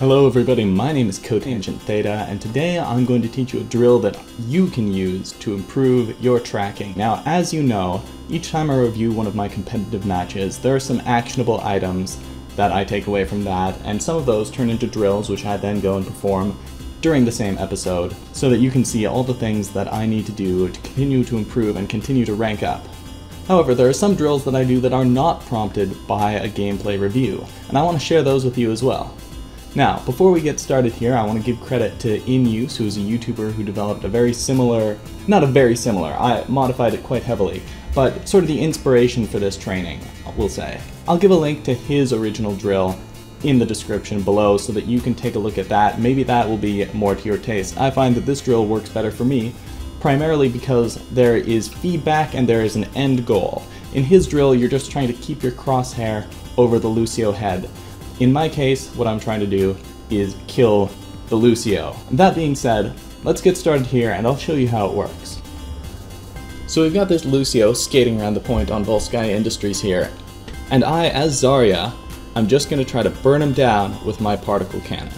Hello everybody, my name is Cotangent Theta, and today I'm going to teach you a drill that you can use to improve your tracking. Now, as you know, each time I review one of my competitive matches, there are some actionable items that I take away from that, and some of those turn into drills which I then go and perform during the same episode, so that you can see all the things that I need to do to continue to improve and continue to rank up. However, there are some drills that I do that are not prompted by a gameplay review, and I want to share those with you as well. Now, before we get started here, I want to give credit to InUse, who is a YouTuber who developed a very similar, I modified it quite heavily, but sort of the inspiration for this training, we'll say. I'll give a link to his original drill in the description below so that you can take a look at that. Maybe that will be more to your taste. I find that this drill works better for me, primarily because there is feedback and there is an end goal. In his drill, you're just trying to keep your crosshair over the Lucio head. In my case, what I'm trying to do is kill the Lucio. That being said, let's get started here and I'll show you how it works. So we've got this Lucio skating around the point on Volsky Industries here, and I, as Zarya, I'm just going to try to burn him down with my particle cannon.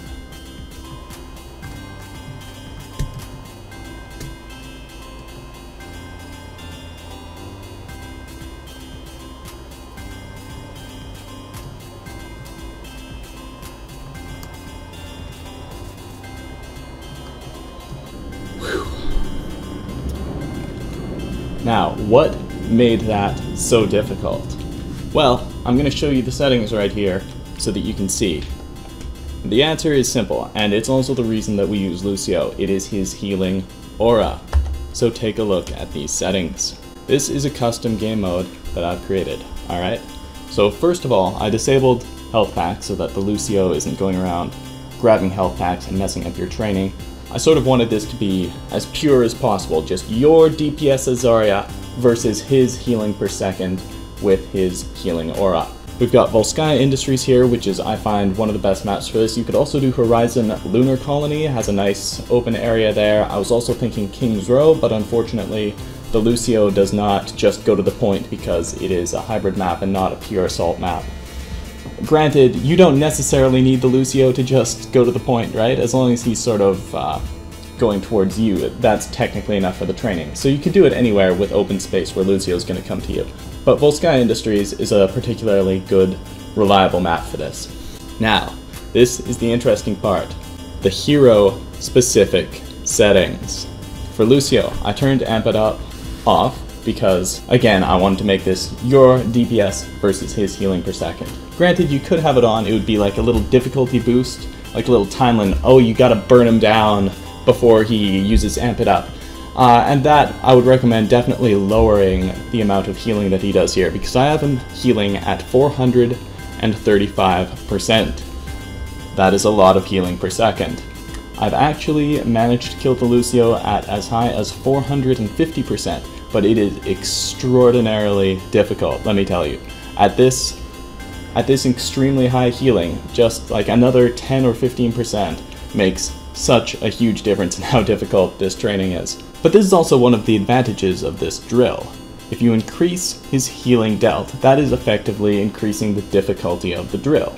Now, what made that so difficult? Well, I'm going to show you the settings right here so that you can see. The answer is simple, and it's also the reason that we use Lucio. It is his healing aura. So take a look at these settings. This is a custom game mode that I've created, alright? So first of all, I disabled health packs so that the Lucio isn't going around grabbing health packs and messing up your training. I sort of wanted this to be as pure as possible, just your DPS as Zarya versus his healing per second with his healing aura. We've got Volsky Industries here, which is, I find, one of the best maps for this. You could also do Horizon Lunar Colony, has a nice open area there. I was also thinking King's Row, but unfortunately the Lucio does not just go to the point because it is a hybrid map and not a pure assault map. Granted, you don't necessarily need the Lucio to just go to the point, right? As long as he's sort of going towards you, that's technically enough for the training. So you can do it anywhere with open space where Lucio's going to come to you. But Volsky Industries is a particularly good, reliable map for this. Now, this is the interesting part. The hero-specific settings. For Lucio, I turned Amp It Up off because, again, I wanted to make this your DPS versus his healing per second. Granted, you could have it on, it would be like a little difficulty boost, like a little timeline, oh, you gotta burn him down before he uses Amp It Up. And that, I would recommend definitely lowering the amount of healing that he does here, because I have him healing at 435%. That is a lot of healing per second. I've actually managed to kill the Lucio at as high as 450%, but it is extraordinarily difficult, let me tell you. At this extremely high healing, just like another 10 or 15% makes such a huge difference in how difficult this training is. But this is also one of the advantages of this drill. If you increase his healing dealt, that is effectively increasing the difficulty of the drill.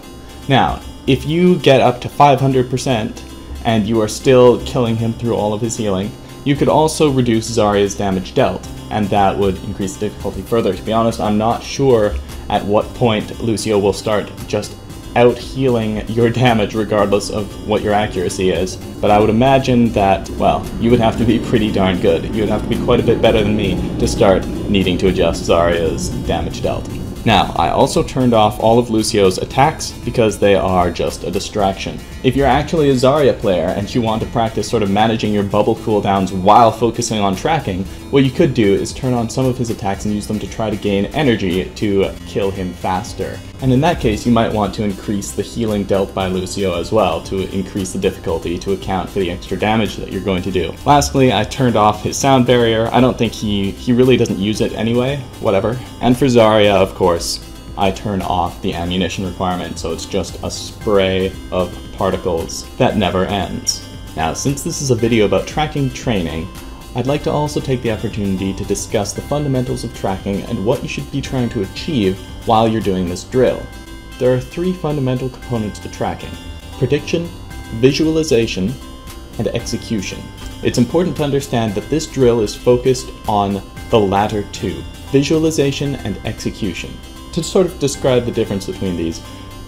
Now, if you get up to 500% and you are still killing him through all of his healing, you could also reduce Zarya's damage dealt, and that would increase the difficulty further. To be honest, I'm not sure at what point Lucio will start just out-healing your damage regardless of what your accuracy is, but I would imagine that, well, you would have to be pretty darn good. You would have to be quite a bit better than me to start needing to adjust Zarya's damage dealt. Now, I also turned off all of Lucio's attacks because they are just a distraction. If you're actually a Zarya player and you want to practice sort of managing your bubble cooldowns while focusing on tracking, what you could do is turn on some of his attacks and use them to try to gain energy to kill him faster. And in that case, you might want to increase the healing dealt by Lucio as well to increase the difficulty to account for the extra damage that you're going to do. Lastly, I turned off his sound barrier. I don't think he really doesn't use it anyway, whatever. And for Zarya, of course, I turn off the ammunition requirement, so it's just a spray of particles that never ends. Now, since this is a video about tracking training, I'd like to also take the opportunity to discuss the fundamentals of tracking and what you should be trying to achieve while you're doing this drill. There are three fundamental components to tracking. prediction, visualization, and execution. It's important to understand that this drill is focused on the latter two, visualization and execution. To sort of describe the difference between these,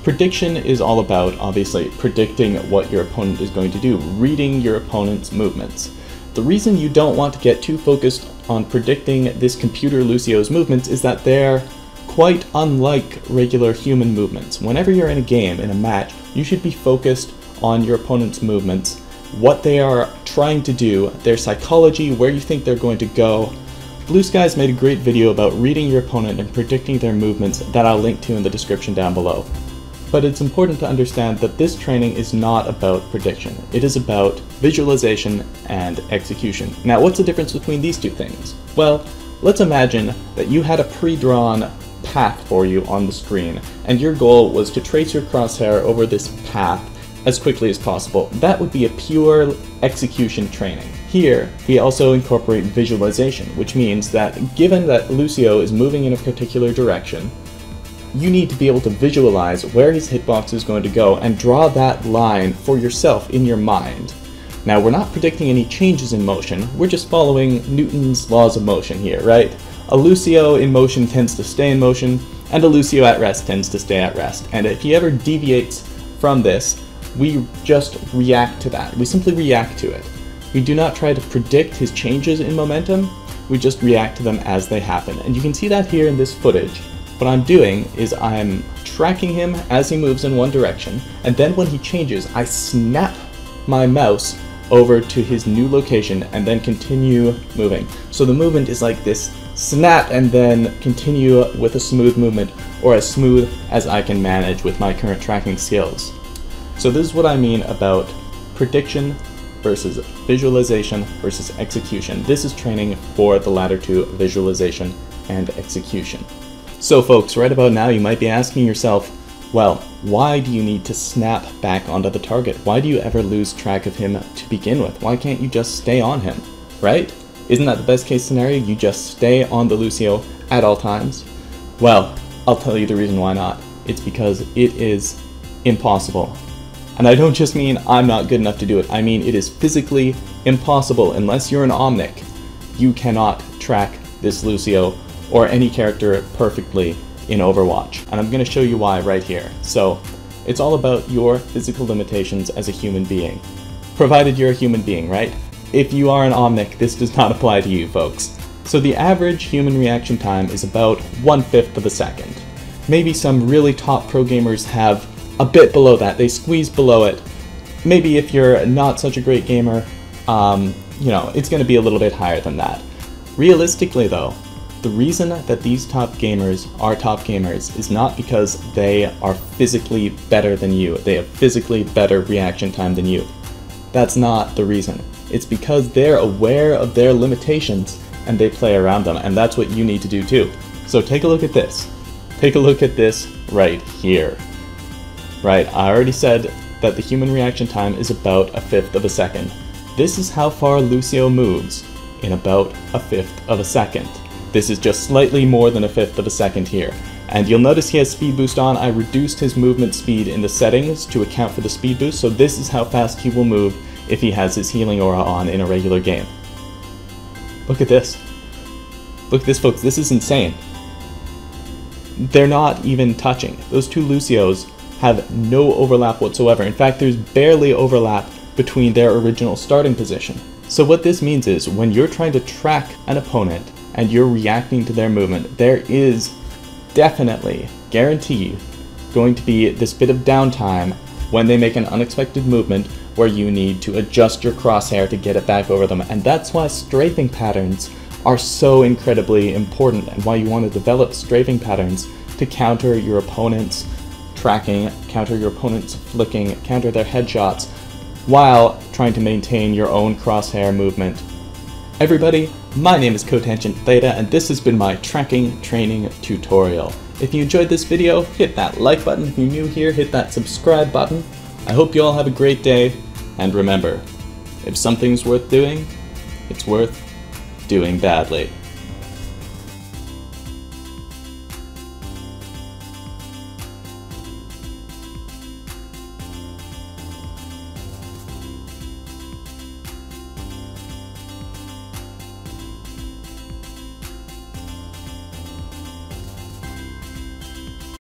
prediction is all about, obviously, predicting what your opponent is going to do, reading your opponent's movements. The reason you don't want to get too focused on predicting this computer Lucio's movements is that they're quite unlike regular human movements. Whenever you're in a game, in a match, you should be focused on your opponent's movements, what they are trying to do, their psychology, where you think they're going to go. Blue Skies made a great video about reading your opponent and predicting their movements that I'll link to in the description down below. But it's important to understand that this training is not about prediction. It is about visualization and execution. Now, what's the difference between these two things? Well, let's imagine that you had a pre-drawn path for you on the screen, and your goal was to trace your crosshair over this path as quickly as possible. That would be a pure execution training. Here, we also incorporate visualization, which means that given that Lucio is moving in a particular direction, you need to be able to visualize where his hitbox is going to go and draw that line for yourself in your mind. Now, we're not predicting any changes in motion, we're just following Newton's laws of motion here, right? A Lucio in motion tends to stay in motion, and a Lucio at rest tends to stay at rest. And if he ever deviates from this, we just react to that. We simply react to it. We do not try to predict his changes in momentum, we just react to them as they happen. And you can see that here in this footage. What I'm doing is I'm tracking him as he moves in one direction, and then when he changes, I snap my mouse over to his new location and then continue moving. So the movement is like this snap and then continue with a smooth movement, or as smooth as I can manage with my current tracking skills. So this is what I mean about prediction versus visualization versus execution. This is training for the latter two, visualization and execution. So folks, right about now you might be asking yourself, well, why do you need to snap back onto the target? Why do you ever lose track of him to begin with? Why can't you just stay on him, right? Isn't that the best case scenario? You just stay on the Lucio at all times? Well, I'll tell you the reason why not. It's because it is impossible. And I don't just mean I'm not good enough to do it, I mean it is physically impossible. Unless you're an Omnic, you cannot track this Lucio or any character perfectly in Overwatch. And I'm going to show you why right here. So, it's all about your physical limitations as a human being. Provided you're a human being, right? If you are an Omnic, this does not apply to you, folks. So the average human reaction time is about 1/5 of a second. Maybe some really top pro gamers have a bit below that, they squeeze below it. Maybe if you're not such a great gamer, you know, it's going to be a little bit higher than that. Realistically though, the reason that these top gamers are top gamers is not because they are physically better than you, they have physically better reaction time than you. That's not the reason. It's because they're aware of their limitations and they play around them, and that's what you need to do too. So take a look at this. Take a look at this right here. Right, I already said that the human reaction time is about 1/5 of a second. This is how far Lucio moves in about 1/5 of a second. This is just slightly more than 1/5 of a second here. And you'll notice he has speed boost on. I reduced his movement speed in the settings to account for the speed boost, so this is how fast he will move if he has his healing aura on in a regular game. Look at this. Look at this, folks, this is insane. They're not even touching. Those two Lucios have no overlap whatsoever. In fact, there's barely overlap between their original starting position. So what this means is when you're trying to track an opponent and you're reacting to their movement, there is definitely, guaranteed, going to be this bit of downtime when they make an unexpected movement where you need to adjust your crosshair to get it back over them. And that's why strafing patterns are so incredibly important, and why you want to develop strafing patterns to counter your opponent's tracking, counter your opponent's flicking, counter their headshots, while trying to maintain your own crosshair movement. Everybody, my name is Cotangent Theta, and this has been my tracking training tutorial. If you enjoyed this video, hit that like button. If you're new here, hit that subscribe button. I hope you all have a great day, and remember, if something's worth doing, it's worth doing badly.